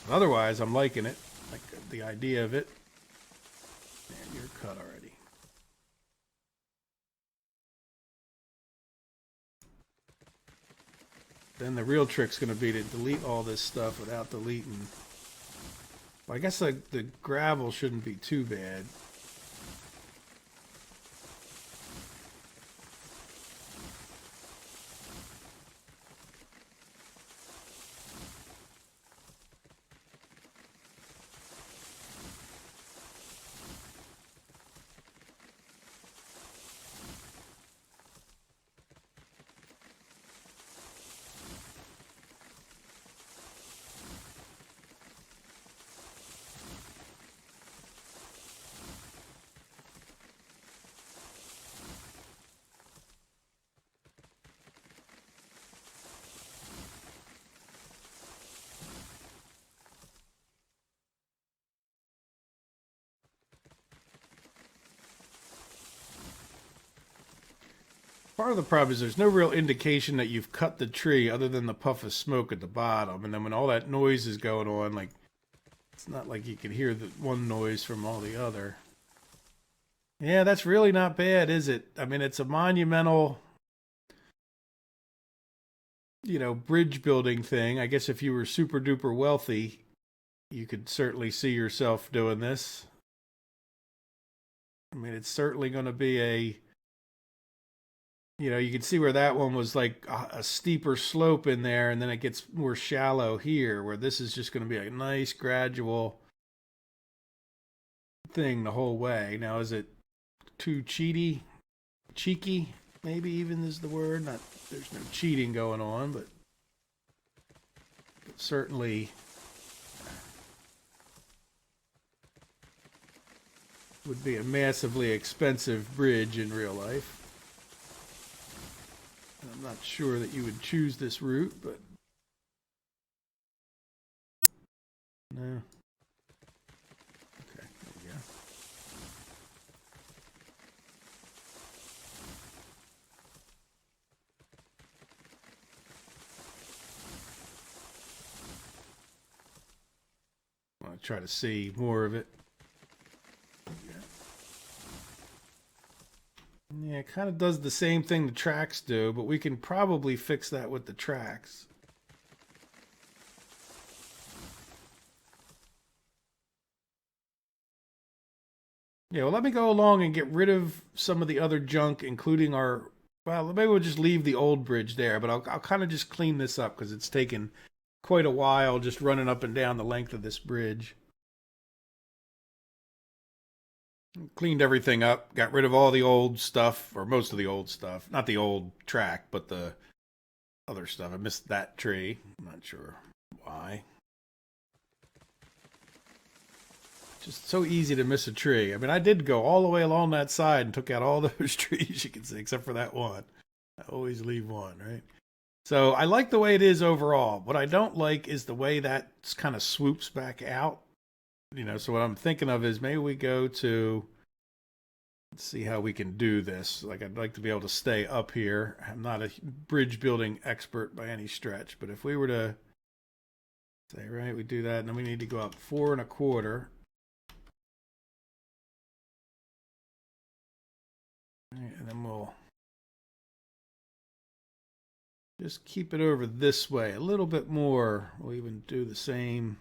Otherwise, I'm liking it, like the idea of it. And you're cut already. Then the real trick's going to be to delete all this stuff without deleting. Well, I guess like the gravel shouldn't be too bad. Part of the problem is there's no real indication that you've cut the tree other than the puff of smoke at the bottom. And then when all that noise is going on, like, it's not like you can hear the one noise from all the other. Yeah, that's really not bad, is it? I mean, it's a monumental, bridge building thing. I guess if you were super duper wealthy, you could certainly see yourself doing this. I mean, it's certainly going to be you can see where that one was like a steeper slope in there, and then it gets more shallow here, where this is just going to be a nice gradual thing the whole way. Now, is it too cheaty? Cheeky, maybe even is the word. Not, there's no cheating going on, but certainly would be a massively expensive bridge in real life. I'm not sure that you would choose this route, but no. Okay, there we go. I want to try to see more of it. Yeah, it kind of does the same thing the tracks do, but we can probably fix that with the tracks. Yeah, well, let me go along and get rid of some of the other junk, including our... Well, maybe we'll just leave the old bridge there, but I'll kind of just clean this up because it's taken quite a while just running up and down the length of this bridge. Cleaned everything up, got rid of all the old stuff, or most of the old stuff. Not the old track, but the other stuff. I missed that tree. I'm not sure why. Just so easy to miss a tree. I mean, I did go all the way along that side and took out all those trees you can see, except for that one. I always leave one, right? So I like the way it is overall. What I don't like is the way that kind of swoops back out. So what I'm thinking of is maybe we go to, let's see how we can do this. Like, I'd like to be able to stay up here. I'm not a bridge building expert by any stretch, but if we were to say, right, we do that, and then we need to go up 4 1/4. Right, and then we'll just keep it over this way a little bit more. We'll even do the same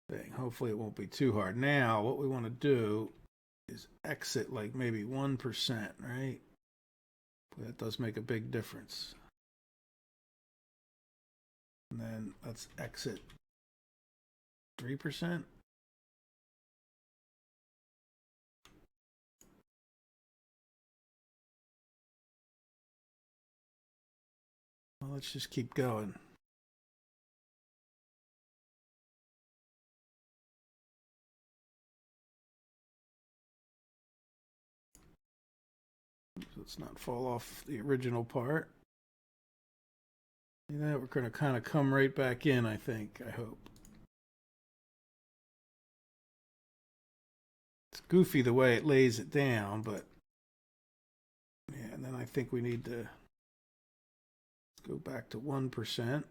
thing. Hopefully it won't be too hard. Now, what we want to do is exit like maybe 1%, right? That does make a big difference. And then let's exit 3%. Well, let's just keep going. So let's not fall off the original part. See that? We're going to kind of come right back in, I think, I hope. It's goofy the way it lays it down, but yeah, and then I think we need to go back to 1%.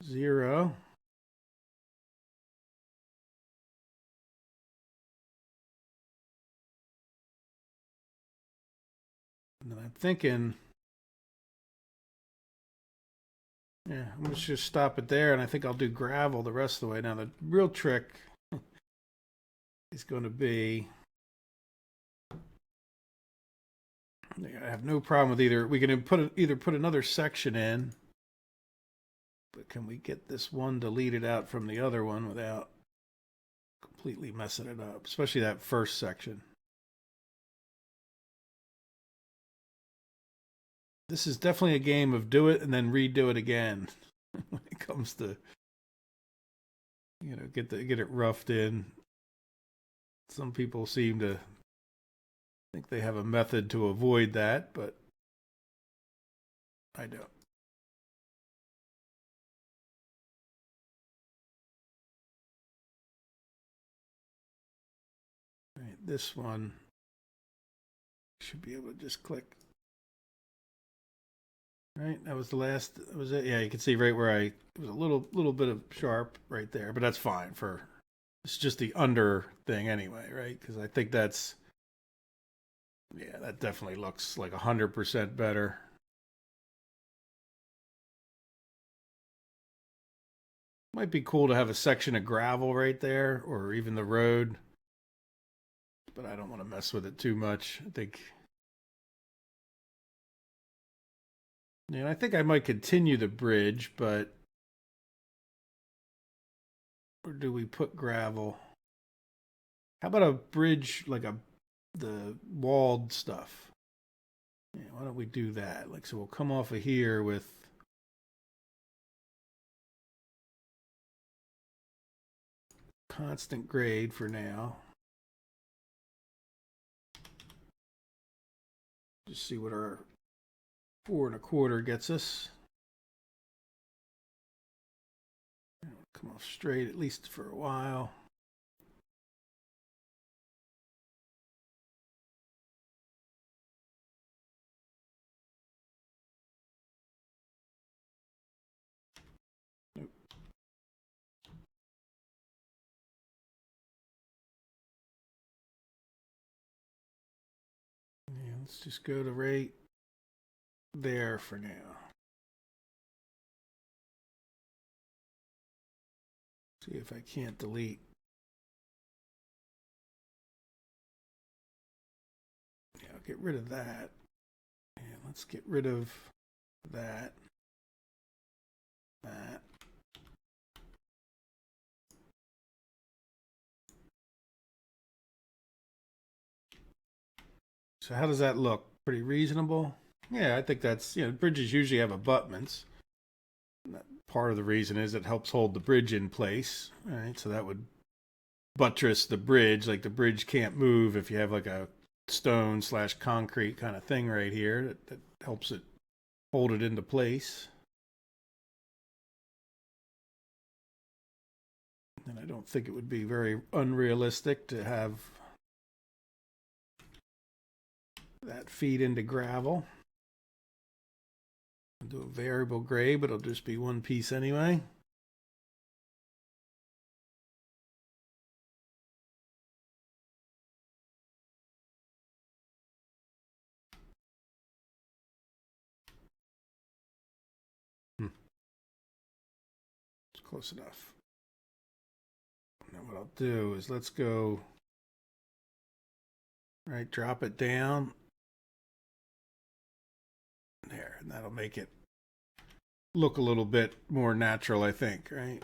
Zero. And then I'm thinking, yeah, I'm going to just stop it there, and I think I'll do gravel the rest of the way. Now, the real trick is going to be, I have no problem with either. We can either put another section in, but can we get this one deleted out from the other one without completely messing it up, especially that first section? This is definitely a game of do it and then redo it again when it comes to, get it roughed in. Some people seem to think they have a method to avoid that, but I don't. All right, this one should be able to just click. Right, that was the last. That was it. Yeah, you can see right where it was a little bit of sharp right there, but that's fine for. It's just the under thing anyway, right? Because I think that's. Yeah, that definitely looks like 100% better. Might be cool to have a section of gravel right there, or even the road. But I don't want to mess with it too much. I think. Yeah, I think I might continue the bridge, but or do we put gravel? How about a bridge like the walled stuff? Yeah, why don't we do that? Like, so we'll come off of here with constant grade for now. Just see what our 4 1/4 gets us. Come off straight at least for a while. Nope. Yeah, let's just go to right there for now. See if I can't delete. Yeah, I'll get rid of that. And let's get rid of that. That. So how does that look? Pretty reasonable? Yeah, I think that's, bridges usually have abutments. Part of the reason is it helps hold the bridge in place, right? So that would buttress the bridge. Like the bridge can't move if you have like a stone/concrete kind of thing right here that helps it hold it into place. And I don't think it would be very unrealistic to have that feed into gravel. I'll do a variable grade, but it'll just be one piece anyway. close enough. Now what I'll do is let's go, right, drop it down there, and that'll make it look a little bit more natural, I think, right?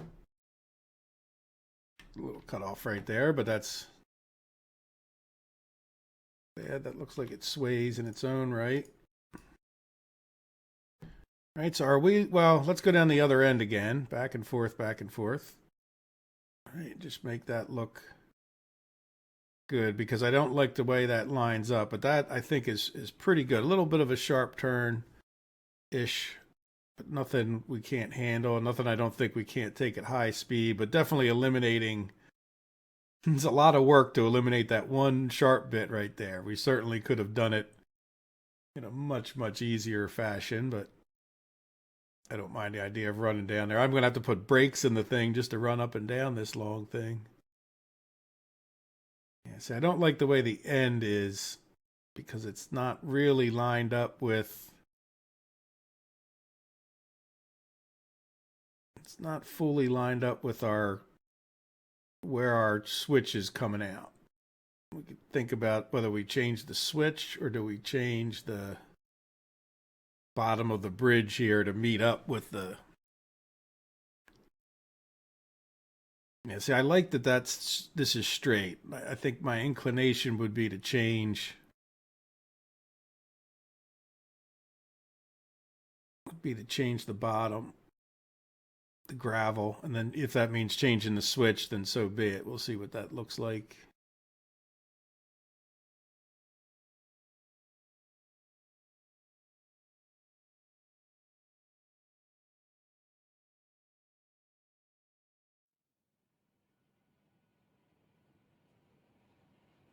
A little cut off right there, but that's, yeah, that looks like it sways in its own right. Right, so are we, well, let's go down the other end again, back and forth, back and forth. All right, just make that look good, because I don't like the way that lines up, but that I think is pretty good. A little bit of a sharp turn-ish, but nothing we can't handle, nothing I don't think we can't take at high speed, but definitely eliminating, it's a lot of work to eliminate that one sharp bit right there. We certainly could have done it in a much, much easier fashion, but I don't mind the idea of running down there. I'm going to have to put brakes in the thing just to run up and down this long thing. Yeah, see, I don't like the way the end is, because it's not really lined up with, it's not fully lined up with our, where our switch is coming out. We could think about whether we change the switch or do we change the bottom of the bridge here to meet up with the, yeah, see, I like that this is straight. I think my inclination would be to change, the bottom, the gravel, and then if that means changing the switch, then so be it. We'll see what that looks like.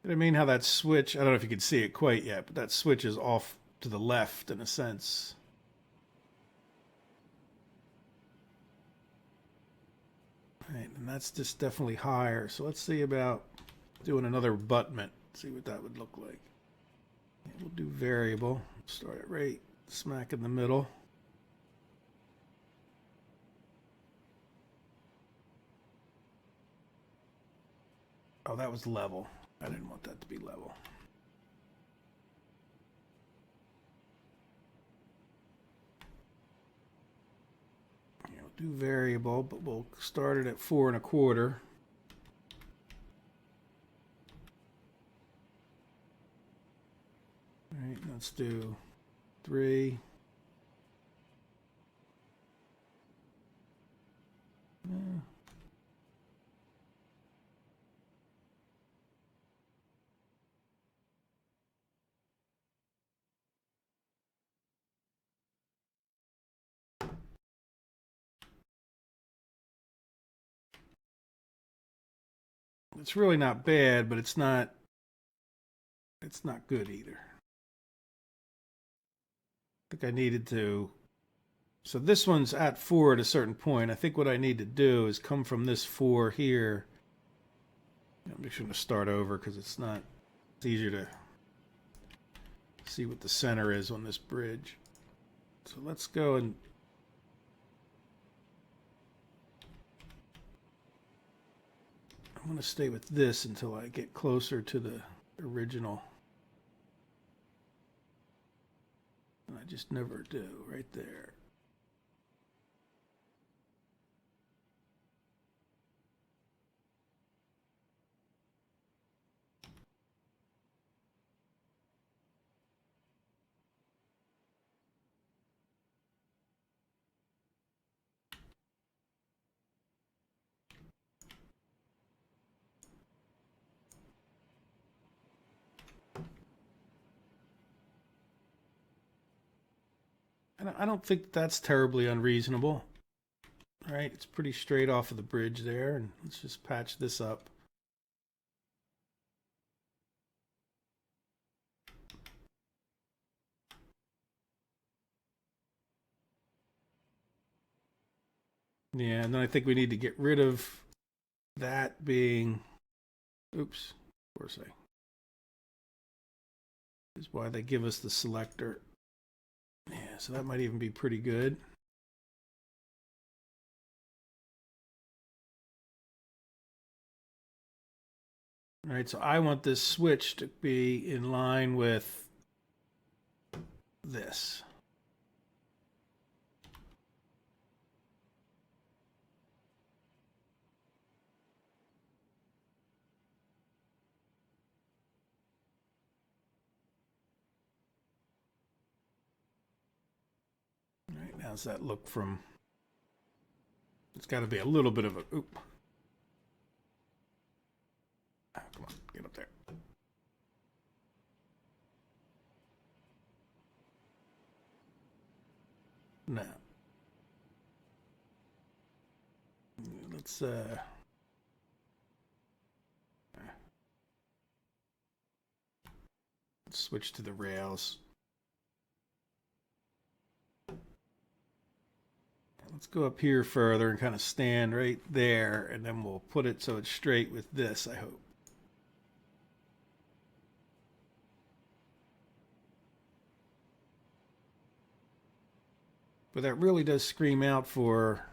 I mean how that switch, I don't know if you can see it quite yet, but that switch is off to the left in a sense. Right, and that's just definitely higher. So let's see about doing another abutment. See what that would look like. Yeah, we'll do variable. Start it right smack in the middle. Oh, that was level. I didn't want that to be level. Yeah, we'll do variable, but we'll start it at 4 1/4. All right, let's do 3. It's really not bad, but it's not good either. I think I needed to, so this one's at 4 at a certain point. I think what I need to do is come from this 4 here. I'm just going to start over because it's easier to see what the center is on this bridge. So let's go and I'm going to stay with this until I get closer to the original. And I just never do, right there. I don't think that's terribly unreasonable. All right, it's pretty straight off of the bridge there, and let's just patch this up. Yeah, and then I think we need to get rid of that being, oops, of course is why they give us the selector. Yeah, so that might even be pretty good. All right, so I want this switch to be in line with this. All right, how's that look from... It's got to be a little bit of a... Oop. Come on, get up there. Now, let's switch to the rails. Let's go up here further and kind of stand right there, and then we'll put it so it's straight with this, I hope. But that really does scream out for